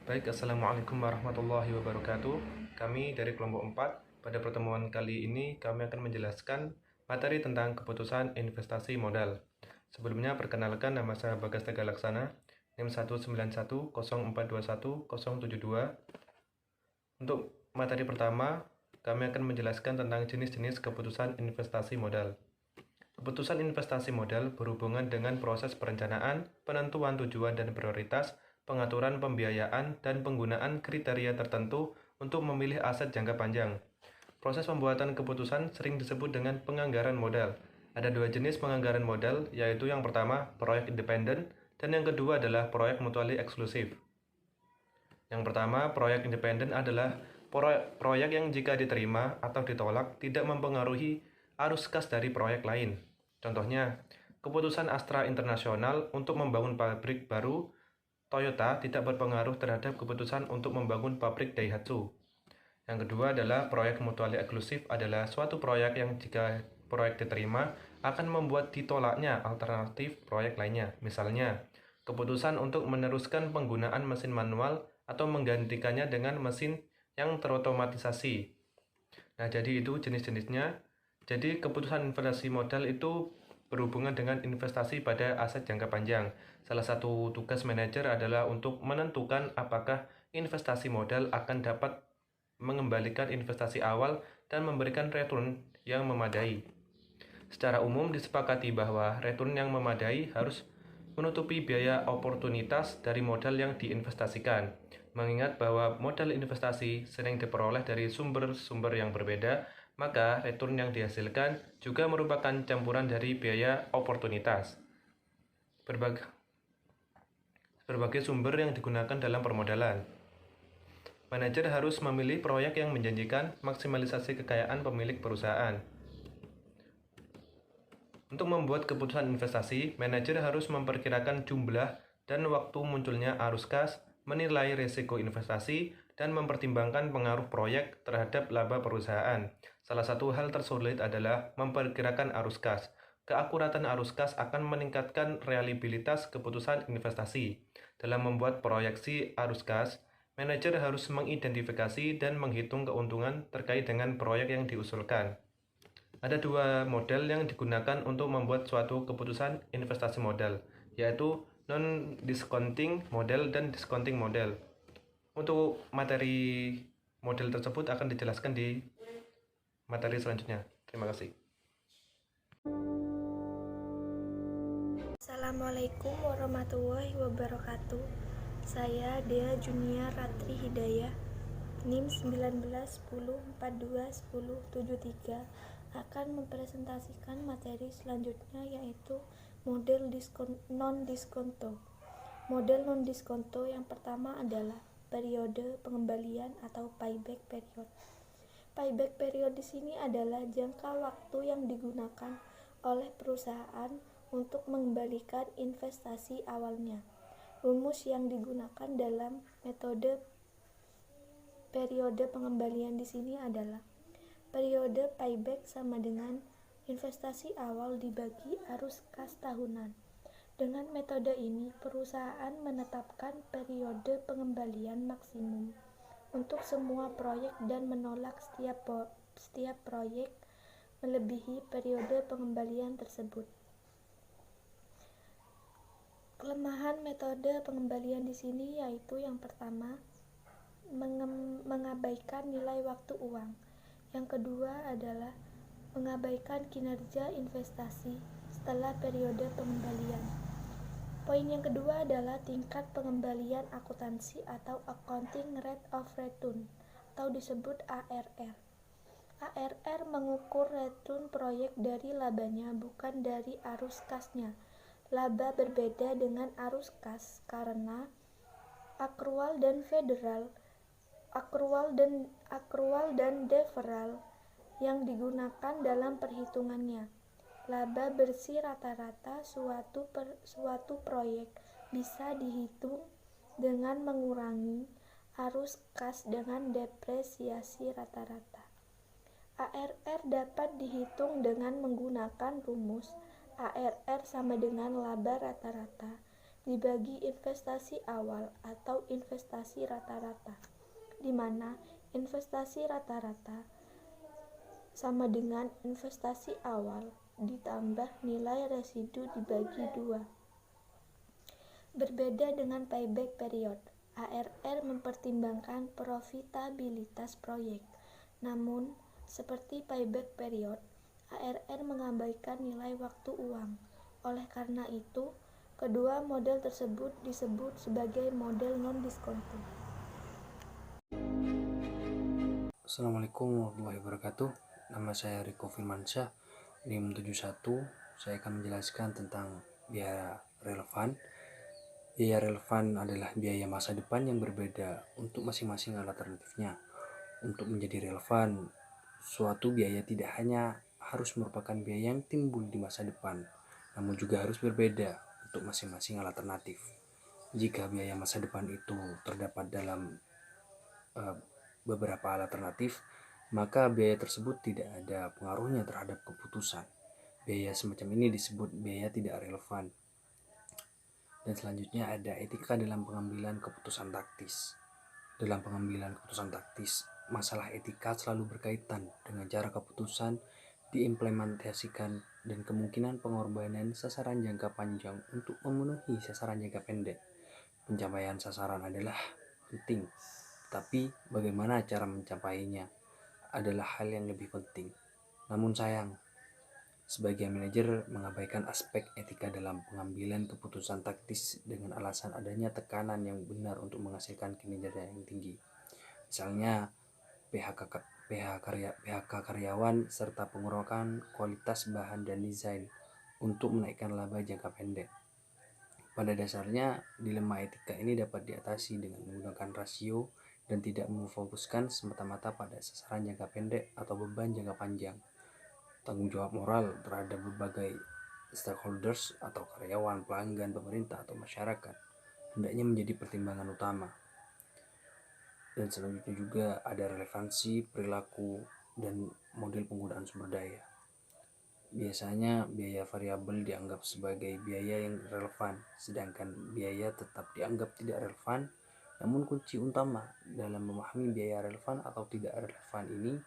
Baik, Assalamualaikum warahmatullahi wabarakatuh. Kami dari kelompok 4, pada pertemuan kali ini kami akan menjelaskan materi tentang keputusan investasi modal. Sebelumnya, perkenalkan, nama saya Bagas Tegar Laksana, NIM 19104210072. Untuk materi pertama, kami akan menjelaskan tentang jenis-jenis keputusan investasi modal. Keputusan investasi modal berhubungan dengan proses perencanaan, penentuan tujuan dan prioritas, pengaturan pembiayaan, dan penggunaan kriteria tertentu untuk memilih aset jangka panjang. Proses pembuatan keputusan sering disebut dengan penganggaran modal. Ada dua jenis penganggaran modal, yaitu yang pertama, proyek independen, dan yang kedua adalah proyek mutually eksklusif. Yang pertama, proyek independen adalah proyek yang jika diterima atau ditolak tidak mempengaruhi arus kas dari proyek lain. Contohnya, keputusan Astra International untuk membangun pabrik baru Toyota tidak berpengaruh terhadap keputusan untuk membangun pabrik Daihatsu. Yang kedua adalah proyek mutually eksklusif adalah suatu proyek yang jika proyek diterima akan membuat ditolaknya alternatif proyek lainnya. Misalnya, keputusan untuk meneruskan penggunaan mesin manual atau menggantikannya dengan mesin yang terotomatisasi. Nah, jadi itu jenis-jenisnya. Jadi keputusan investasi modal itu berhubungan dengan investasi pada aset jangka panjang. Salah satu tugas manajer adalah untuk menentukan apakah investasi modal akan dapat mengembalikan investasi awal dan memberikan return yang memadai. Secara umum disepakati bahwa return yang memadai harus menutupi biaya oportunitas dari modal yang diinvestasikan. Mengingat bahwa modal investasi sering diperoleh dari sumber-sumber yang berbeda, maka return yang dihasilkan juga merupakan campuran dari biaya oportunitas. Berbagai sumber yang digunakan dalam permodalan. Manajer harus memilih proyek yang menjanjikan maksimalisasi kekayaan pemilik perusahaan. Untuk membuat keputusan investasi, manajer harus memperkirakan jumlah dan waktu munculnya arus kas, menilai risiko investasi, dan mempertimbangkan pengaruh proyek terhadap laba perusahaan. Salah satu hal tersulit adalah memperkirakan arus kas. Keakuratan arus kas akan meningkatkan reliabilitas keputusan investasi. Dalam membuat proyeksi arus kas, manajer harus mengidentifikasi dan menghitung keuntungan terkait dengan proyek yang diusulkan. Ada dua model yang digunakan untuk membuat suatu keputusan investasi modal, yaitu non-discounting model dan discounting model. Untuk materi model tersebut akan dijelaskan di materi selanjutnya. Terima kasih. Assalamualaikum warahmatullahi wabarakatuh. Saya Dea Junia Ratri Hidayah, NIM 1910421073 akan mempresentasikan materi selanjutnya, yaitu model non-diskonto. Model non-diskonto yang pertama adalah periode pengembalian atau payback period. Payback period di sini adalah jangka waktu yang digunakan oleh perusahaan untuk mengembalikan investasi awalnya. Rumus yang digunakan dalam metode periode pengembalian di sini adalah periode payback sama dengan investasi awal dibagi arus kas tahunan. Dengan metode ini, perusahaan menetapkan periode pengembalian maksimum untuk semua proyek dan menolak setiap proyek melebihi periode pengembalian tersebut. Kelemahan metode pengembalian di sini yaitu yang pertama, mengabaikan nilai waktu uang. Yang kedua adalah mengabaikan kinerja investasi setelah periode pengembalian. Poin yang kedua adalah tingkat pengembalian akuntansi atau Accounting Rate of Return atau disebut ARR. ARR mengukur return proyek dari labanya, bukan dari arus kasnya. Laba berbeda dengan arus kas karena akrual dan deferral yang digunakan dalam perhitungannya. Laba bersih rata-rata suatu proyek bisa dihitung dengan mengurangi arus kas dengan depresiasi rata-rata. ARR dapat dihitung dengan menggunakan rumus ARR sama dengan laba rata-rata dibagi investasi awal atau investasi rata-rata, di mana investasi rata-rata sama dengan investasi awal ditambah nilai residu dibagi 2. Berbeda dengan payback period, ARR mempertimbangkan profitabilitas proyek. Namun, seperti payback period, ARR mengabaikan nilai waktu uang. Oleh karena itu, kedua model tersebut disebut sebagai model non-diskonto. Assalamualaikum warahmatullahi wabarakatuh. Nama saya Riko Firmansyah, NIM 71. Saya akan menjelaskan tentang biaya relevan. Biaya relevan adalah biaya masa depan yang berbeda untuk masing-masing alternatifnya. Untuk menjadi relevan, suatu biaya tidak hanya harus merupakan biaya yang timbul di masa depan, namun juga harus berbeda untuk masing-masing alternatif. Jika biaya masa depan itu terdapat dalam beberapa alternatif, maka biaya tersebut tidak ada pengaruhnya terhadap keputusan. Biaya semacam ini disebut biaya tidak relevan. Dan selanjutnya ada etika dalam pengambilan keputusan taktis. Dalam pengambilan keputusan taktis, masalah etika selalu berkaitan dengan cara keputusan diimplementasikan dan kemungkinan pengorbanan sasaran jangka panjang untuk memenuhi sasaran jangka pendek. Pencapaian sasaran adalah penting, tapi bagaimana cara mencapainya adalah hal yang lebih penting. Namun sayang, sebagian manajer mengabaikan aspek etika dalam pengambilan keputusan taktis dengan alasan adanya tekanan yang benar untuk menghasilkan kinerja yang tinggi. Misalnya PHK karyawan serta pengurangan kualitas bahan dan desain untuk menaikkan laba jangka pendek. Pada dasarnya, dilema etika ini dapat diatasi dengan menggunakan rasio dan tidak memfokuskan semata-mata pada sasaran jangka pendek atau beban jangka panjang. Tanggung jawab moral terhadap berbagai stakeholders atau karyawan, pelanggan, pemerintah, atau masyarakat hendaknya menjadi pertimbangan utama. Dan selanjutnya juga ada relevansi, perilaku, dan model penggunaan sumber daya. Biasanya biaya variabel dianggap sebagai biaya yang relevan, sedangkan biaya tetap dianggap tidak relevan. Namun kunci utama dalam memahami biaya relevan atau tidak relevan ini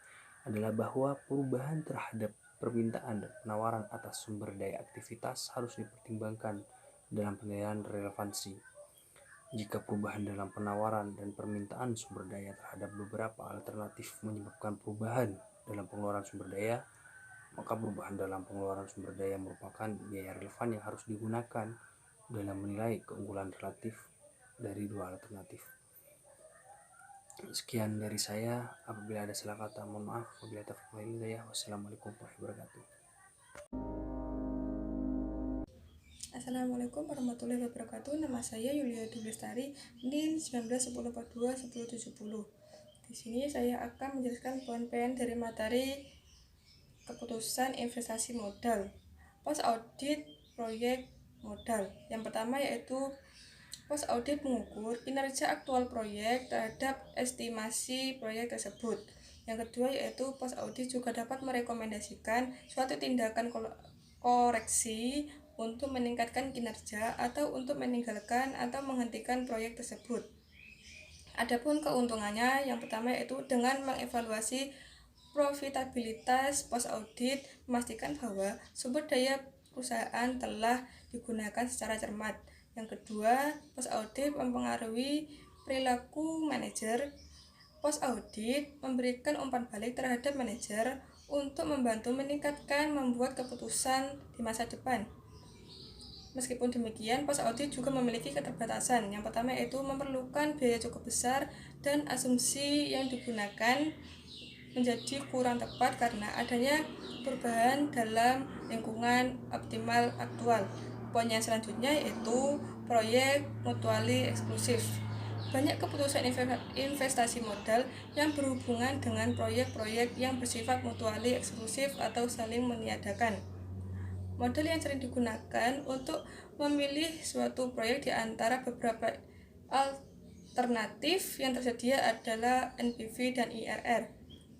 adalah bahwa perubahan terhadap permintaan dan penawaran atas sumber daya aktivitas harus dipertimbangkan dalam penilaian relevansi. Jika perubahan dalam penawaran dan permintaan sumber daya terhadap beberapa alternatif menyebabkan perubahan dalam pengeluaran sumber daya, maka perubahan dalam pengeluaran sumber daya merupakan biaya relevan yang harus digunakan dalam menilai keunggulan relatif dari dua alternatif. Sekian dari saya. Apabila ada salah kata, mohon maaf. Wabillahi taufiq wal hidayah. Wassalamualaikum warahmatullahi wabarakatuh. Assalamualaikum warahmatullahi wabarakatuh. Nama saya Yulia Dulestari, NIM 1910421070. Di sini saya akan menjelaskan poin-poin dari materi keputusan investasi modal, post audit proyek modal. Yang pertama yaitu post audit mengukur kinerja aktual proyek terhadap estimasi proyek tersebut. Yang kedua yaitu post audit juga dapat merekomendasikan suatu tindakan koreksi untuk meningkatkan kinerja atau untuk meninggalkan atau menghentikan proyek tersebut. Adapun keuntungannya, yang pertama yaitu dengan mengevaluasi profitabilitas post audit, memastikan bahwa sumber daya perusahaan telah digunakan secara cermat. Yang kedua, post audit mempengaruhi perilaku manajer. Post audit memberikan umpan balik terhadap manajer untuk membantu meningkatkan membuat keputusan di masa depan. Meskipun demikian, post audit juga memiliki keterbatasan. Yang pertama yaitu memerlukan biaya cukup besar dan asumsi yang digunakan menjadi kurang tepat karena adanya perubahan dalam lingkungan optimal aktual. Poin yang selanjutnya yaitu proyek mutually eksklusif. Banyak keputusan investasi modal yang berhubungan dengan proyek-proyek yang bersifat mutually eksklusif atau saling meniadakan. Model yang sering digunakan untuk memilih suatu proyek di antara beberapa alternatif yang tersedia adalah NPV dan IRR.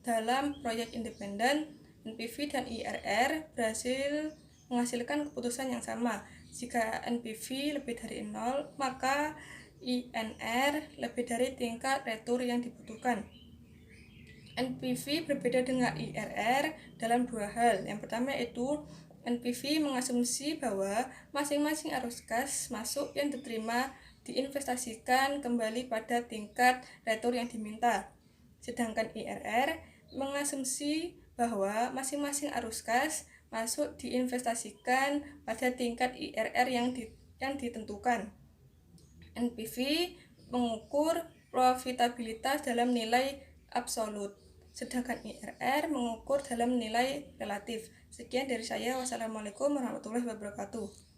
Dalam proyek independen, NPV dan IRR berhasil menghasilkan keputusan yang sama. Jika NPV lebih dari 0, maka INR lebih dari tingkat retur yang dibutuhkan. NPV berbeda dengan IRR dalam dua hal. Yang pertama yaitu NPV mengasumsi bahwa masing-masing arus kas masuk yang diterima diinvestasikan kembali pada tingkat retur yang diminta. Sedangkan IRR mengasumsi bahwa masing-masing arus kas masuk diinvestasikan pada tingkat IRR yang ditentukan. NPV mengukur profitabilitas dalam nilai absolut, sedangkan IRR mengukur dalam nilai relatif. Sekian dari saya. Wassalamualaikum warahmatullahi wabarakatuh.